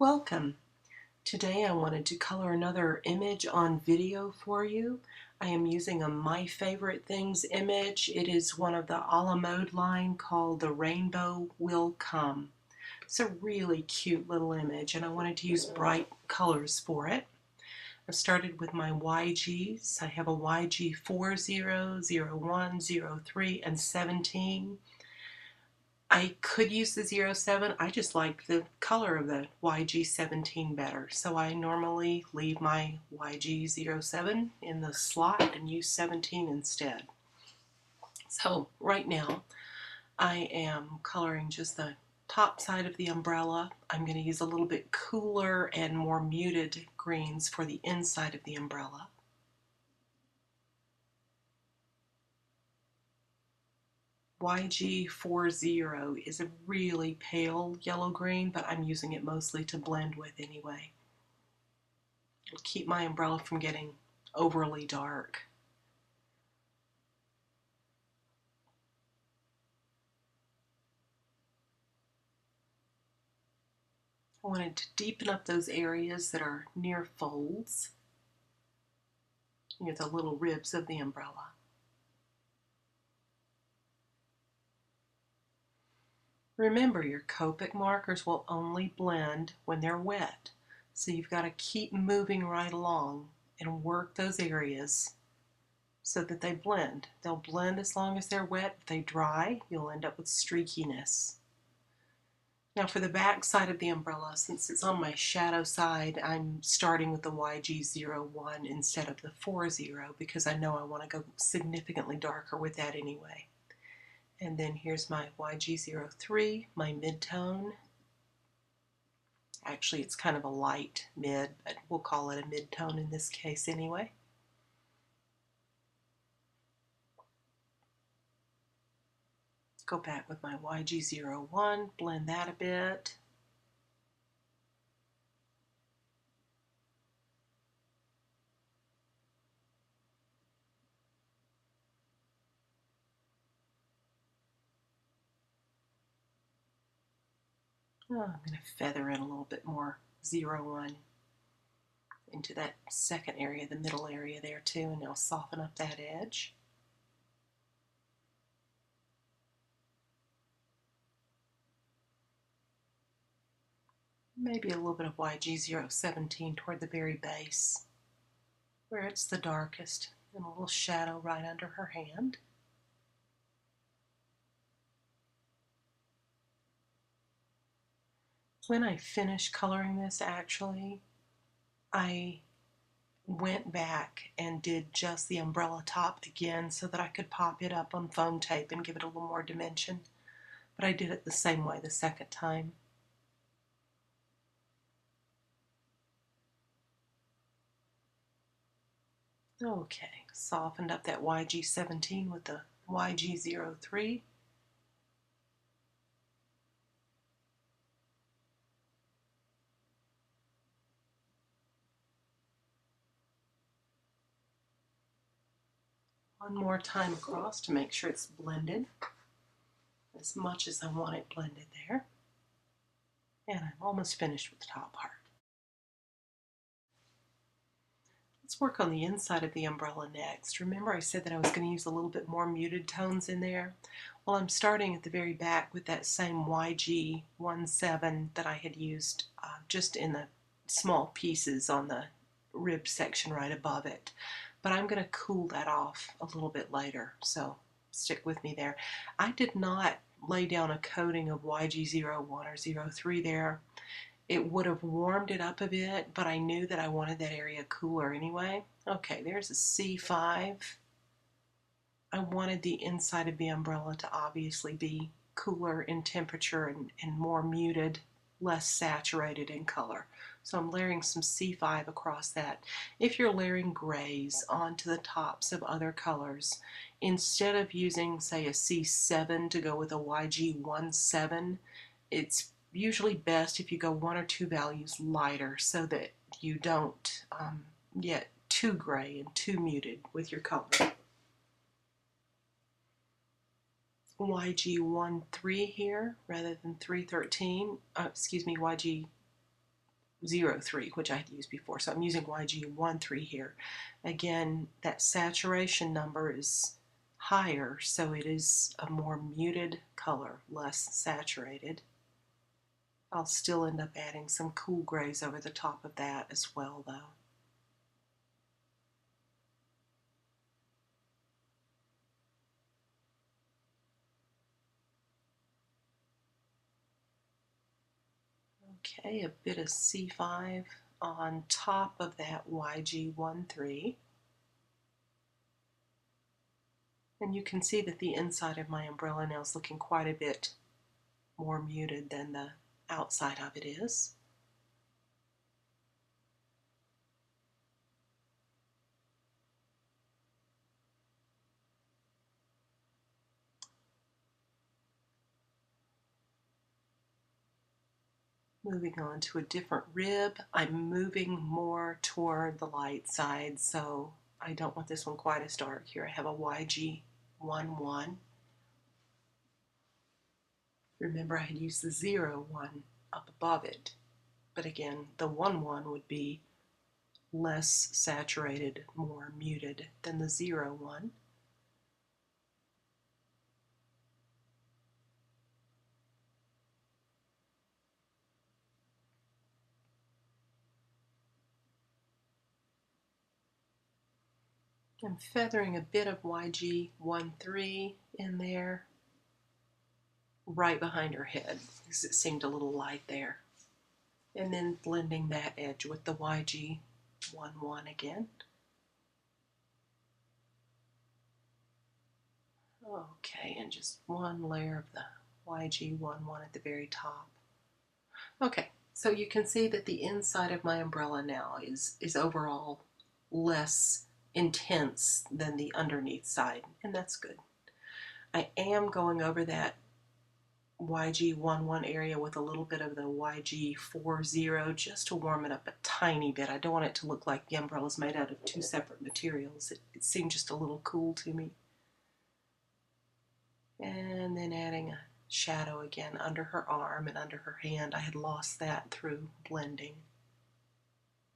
Welcome. Today I wanted to color another image on video for you. I am using a My Favorite Things image. It is one of the a la mode line called The Rainbow Will Come. It's a really cute little image and I wanted to use bright colors for it. I've started with my YGs. I have a YG 40, 01, 03, and 17. I could use the 07. I just like the color of the YG17 better. So I normally leave my YG07 in the slot and use 17 instead. So right now I am coloring just the top side of the umbrella. I'm going to use a little bit cooler and more muted greens for the inside of the umbrella. YG40 is a really pale yellow-green, but I'm using it mostly to blend with anyway. It'll keep my umbrella from getting overly dark. I wanted to deepen up those areas that are near folds, near the little ribs of the umbrella. Remember, your Copic markers will only blend when they're wet, so you've got to keep moving right along and work those areas so that they blend. They'll blend as long as they're wet. If they dry, you'll end up with streakiness. Now for the back side of the umbrella, since it's on my shadow side, I'm starting with the YG01 instead of the 40 because I know I want to go significantly darker with that anyway. And then here's my YG03, my mid-tone. Actually, it's kind of a light mid, but we'll call it a mid-tone in this case anyway. Go back with my YG01, blend that a bit. Oh, I'm going to feather in a little bit more 01 into that second area, the middle area there too, and I'll soften up that edge. Maybe a little bit of YG017 toward the very base, where it's the darkest, and a little shadow right under her hand. When I finished coloring this, actually, I went back and did just the umbrella top again so that I could pop it up on foam tape and give it a little more dimension. But I did it the same way the second time. Okay, softened up that YG17 with the YG03. One more time across to make sure it's blended as much as I want it blended there. And I'm almost finished with the top part. Let's work on the inside of the umbrella next. Remember I said that I was going to use a little bit more muted tones in there? Well, I'm starting at the very back with that same YG17 that I had used just in the small pieces on the rib section right above it. But I'm going to cool that off a little bit later, so stick with me there. I did not lay down a coating of YG01 or 03 there. It would have warmed it up a bit, but I knew that I wanted that area cooler anyway. Okay, there's a C5. I wanted the inside of the umbrella to obviously be cooler in temperature and more muted, less saturated in color. So I'm layering some C5 across that. If you're layering grays onto the tops of other colors, instead of using, say, a C7 to go with a YG17, it's usually best if you go one or two values lighter so that you don't get too gray and too muted with your color. YG13 here rather than 313. Excuse me, YG 03, which I had used before. So I'm using YG13 here. Again, that saturation number is higher, so it is a more muted color, less saturated. I'll still end up adding some cool grays over the top of that as well, though. Okay, a bit of C5 on top of that YG13. And you can see that the inside of my umbrella now is looking quite a bit more muted than the outside of it is. Moving on to a different rib, I'm moving more toward the light side, so I don't want this one quite as dark. Here I have a YG11. Remember I had used the 01 up above it, but again the 11 would be less saturated, more muted than the 01. I'm feathering a bit of YG13 in there, right behind her head, because it seemed a little light there. And then blending that edge with the YG11 again. Okay, and just one layer of the YG11 at the very top. Okay, so you can see that the inside of my umbrella now is overall less intense than the underneath side, and that's good. I am going over that YG11 area with a little bit of the YG40 just to warm it up a tiny bit. I don't want it to look like the umbrella is made out of two separate materials. It seemed just a little cool to me. And then adding a shadow again under her arm and under her hand. I had lost that through blending.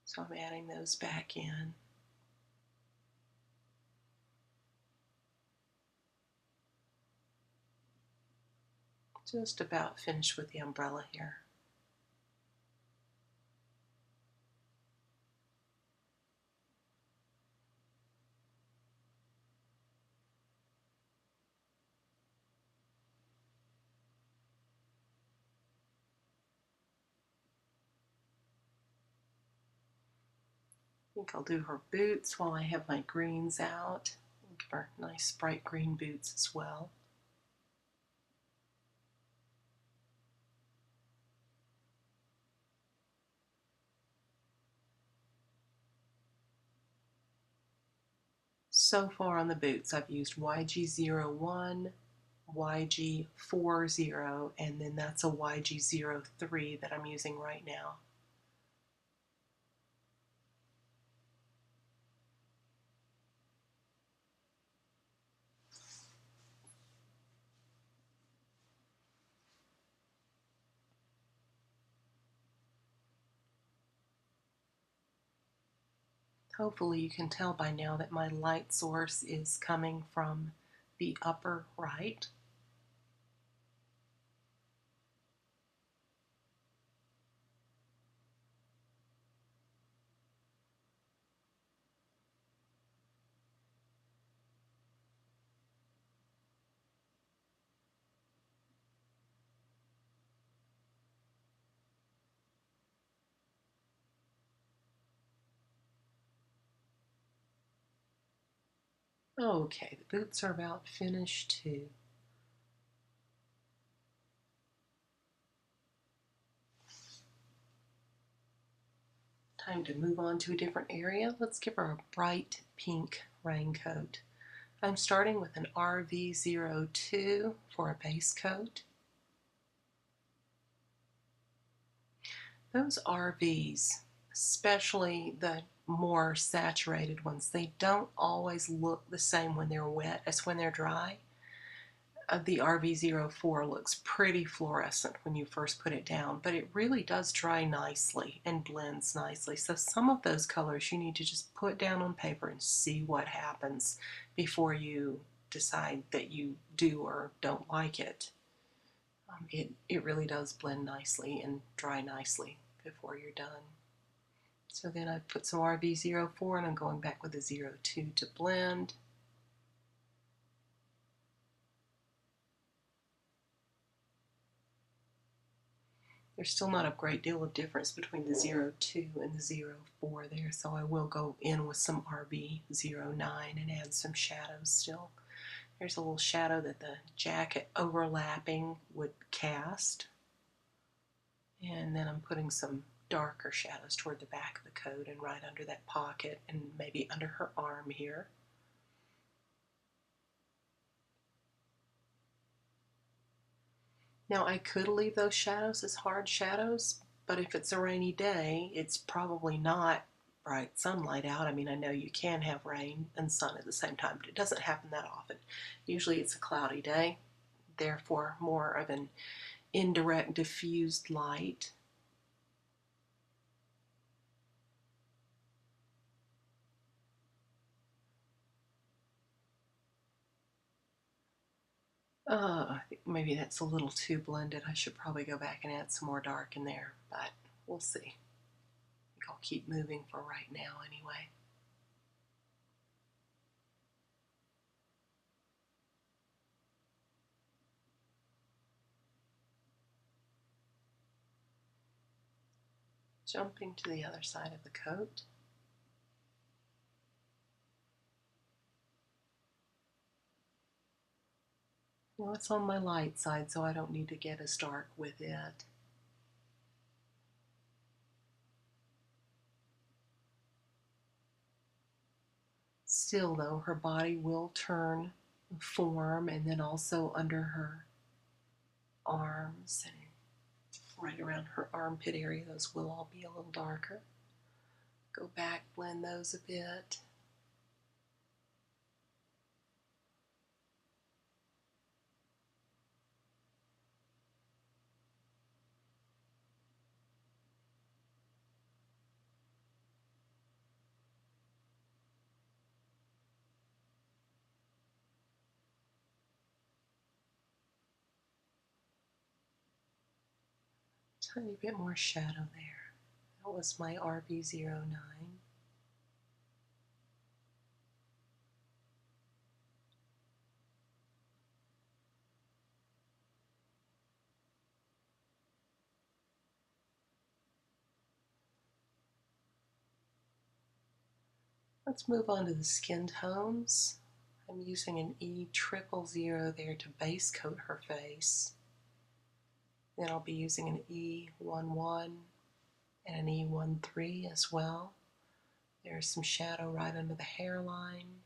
So I'm adding those back in. Just about finished with the umbrella here. I think I'll do her boots while I have my greens out. Give her nice bright green boots as well. So far on the boots, I've used YG01, YG40, and then that's a YG03 that I'm using right now. Hopefully you can tell by now that my light source is coming from the upper right. Okay, the boots are about finished too. Time to move on to a different area. Let's give her a bright pink raincoat. I'm starting with an RV02 for a base coat. Those RVs, especially the more saturated ones, they don't always look the same when they're wet as when they're dry. the RV04 looks pretty fluorescent when you first put it down, but it really does dry nicely and blends nicely. So some of those colors you need to just put down on paper and see what happens before you decide that you do or don't like it. It really does blend nicely and dry nicely before you're done. So then I put some RV04 and I'm going back with a 02 to blend. There's still not a great deal of difference between the 02 and the 04 there, so I will go in with some RV09 and add some shadows still. There's a little shadow that the jacket overlapping would cast. And then I'm putting some darker shadows toward the back of the coat and right under that pocket and maybe under her arm here. Now I could leave those shadows as hard shadows, but if it's a rainy day, it's probably not bright sunlight out. I mean, I know you can have rain and sun at the same time, but it doesn't happen that often. Usually it's a cloudy day, therefore more of an indirect diffused light. I think maybe that's a little too blended. I should probably go back and add some more dark in there, but we'll see. I think I'll keep moving for right now anyway. Jumping to the other side of the coat. Well, it's on my light side, so I don't need to get as dark with it. Still, though, her body will turn form, and then also under her arms and right around her armpit area, those will all be a little darker. Go back, blend those a bit. Tiny bit more shadow there. That was my RB09. Let's move on to the skin tones. I'm using an E000 there to base coat her face. Then I'll be using an E11 and an E13 as well. There's some shadow right under the hairline.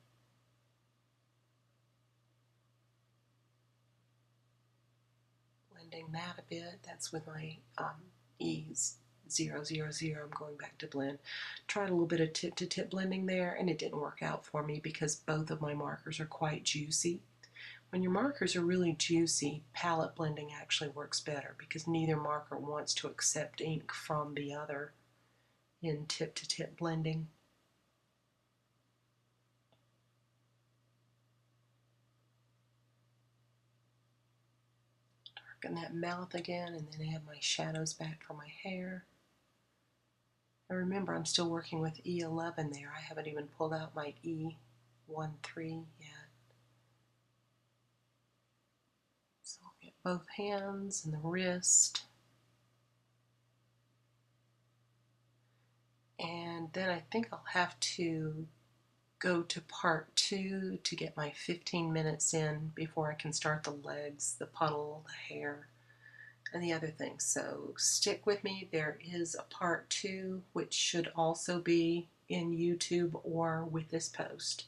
Blending that a bit. That's with my E000. I'm going back to blend. Tried a little bit of tip-to-tip blending there, and it didn't work out for me because both of my markers are quite juicy. When your markers are really juicy, palette blending actually works better because neither marker wants to accept ink from the other in tip-to-tip blending. Darken that mouth again and then add my shadows back for my hair. And remember, I'm still working with E11 there. I haven't even pulled out my E13 yet. So I'll get both hands and the wrist. And then I think I'll have to go to part 2 to get my 15 minutes in before I can start the legs, the puddle, the hair, and the other things. So stick with me. There is a part 2 which should also be in YouTube or with this post.